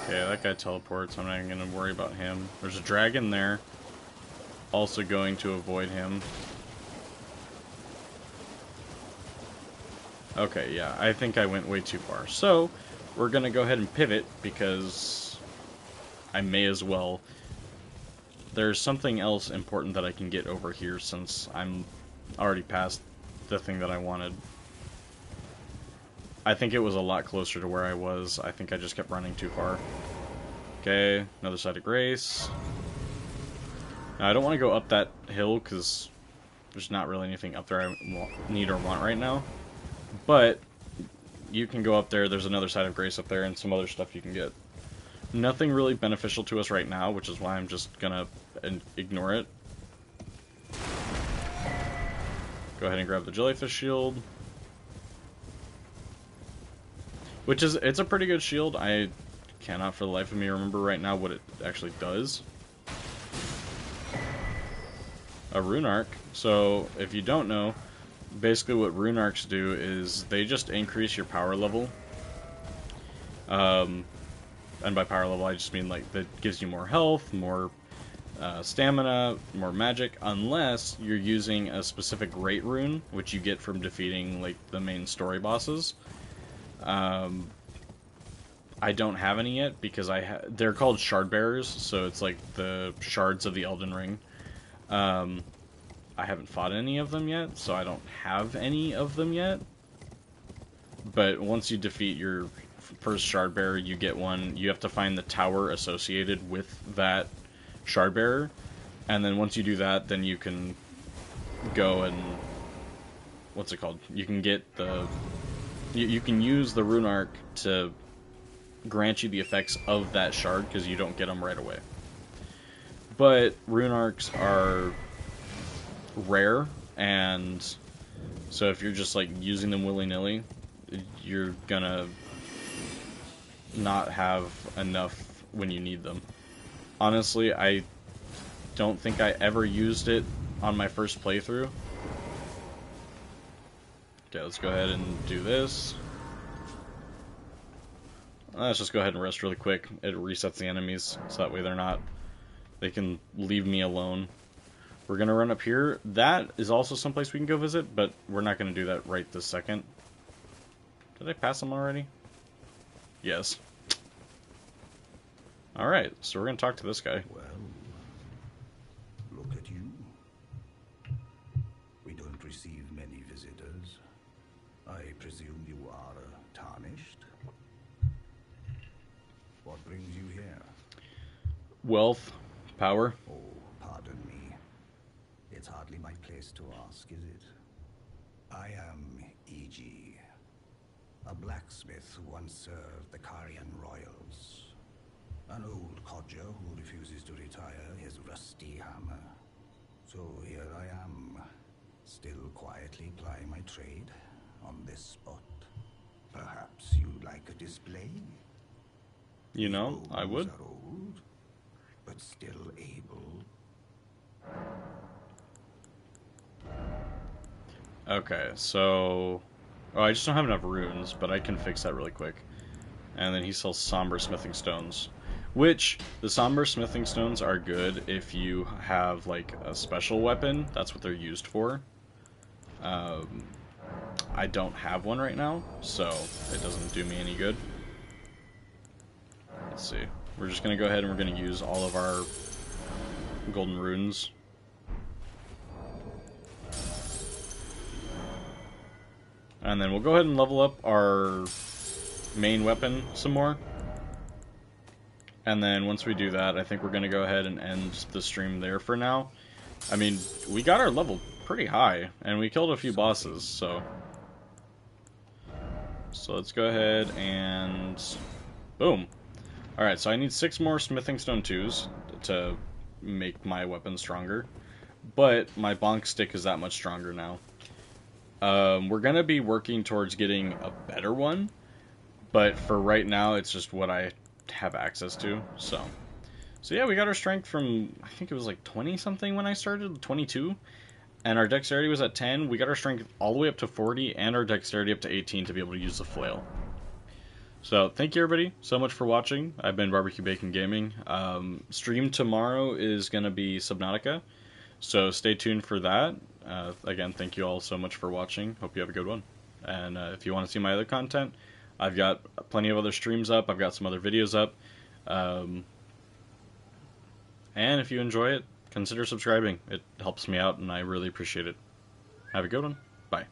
Okay, that guy teleports. I'm not even going to worry about him. There's a dragon there. Also going to avoid him. Okay, yeah, I think I went way too far. So, we're going to go ahead and pivot because I may as well. There's something else important that I can get over here since I'm already past the thing that I wanted. I think it was a lot closer to where I was. I think I just kept running too far. Okay, another side of grace. Now, I don't want to go up that hill because there's not really anything up there I need or want right now. But you can go up there. There's another side of grace up there and some other stuff you can get. Nothing really beneficial to us right now, which is why I'm just gonna ignore it. Go ahead and grab the jellyfish shield. Which is, it's a pretty good shield. I cannot for the life of me remember right now what it actually does. A rune arc. So, if you don't know, basically what rune arcs do is they just increase your power level. And by power level I just mean like that gives you more health, more stamina, more magic, unless you're using a specific rate rune, which you get from defeating like the main story bosses. I don't have any yet because they're called shard bearers, so it's like the shards of the Elden Ring. I haven't fought any of them yet, so I don't have any of them yet. But once you defeat your first shard bearer, you get one. You have to find the tower associated with that shard bearer, and then once you do that, then you can go and what's it called? You can get the you can use the rune arc to grant you the effects of that shard because you don't get them right away. But rune arcs are rare, and so if you're just like using them willy-nilly, you're gonna not have enough when you need them. Honestly, I don't think I ever used it on my first playthrough. Okay, let's go ahead and do this. Let's just go ahead and rest really quick. It resets the enemies, so that way they can leave me alone. We're gonna run up here. That is also someplace we can go visit, but we're not gonna do that right this second. Did I pass them already? Yes. Alright, so we're gonna talk to this guy. Well, look at you. We don't receive many visitors. I presume you are tarnished? What brings you here? Wealth, power. Oh, pardon me. It's hardly my place to ask, is it? I am E.G., a blacksmith who once served the Carian royals. An old codger who refuses to retire his rusty hammer. So here I am, still quietly plying my trade on this spot. Perhaps you'd like a display? You know, I would. Are old, but still able. Okay, so... Oh, I just don't have enough runes, but I can fix that really quick. And then he sells somber smithing stones. Which, the somber smithing stones are good if you have, like, a special weapon. That's what they're used for. I don't have one right now, so it doesn't do me any good. Let's see. We're just going to go ahead and we're going to use all of our golden runes. And then we'll go ahead and level up our main weapon some more. And then once we do that, I think we're going to go ahead and end the stream there for now. I mean, we got our level pretty high, and we killed a few bosses, so... So let's go ahead and... Boom! Alright, so I need 6 more smithing stone 2s to make my weapon stronger. But my bonk stick is that much stronger now. We're going to be working towards getting a better one. But for right now, it's just what I have access to. So yeah, we got our strength from, I think it was like 20 something when I started, 22, and our dexterity was at 10. We got our strength all the way up to 40 and our dexterity up to 18 to be able to use the flail. So thank you everybody so much for watching. I've been Barbecue Bacon Gaming. Stream tomorrow is going to be Subnautica, so stay tuned for that. Again, thank you all so much for watching. Hope you have a good one. And if you want to see my other content, I've got plenty of other streams up. I've got some other videos up. And if you enjoy it, consider subscribing. It helps me out, and I really appreciate it. Have a good one. Bye.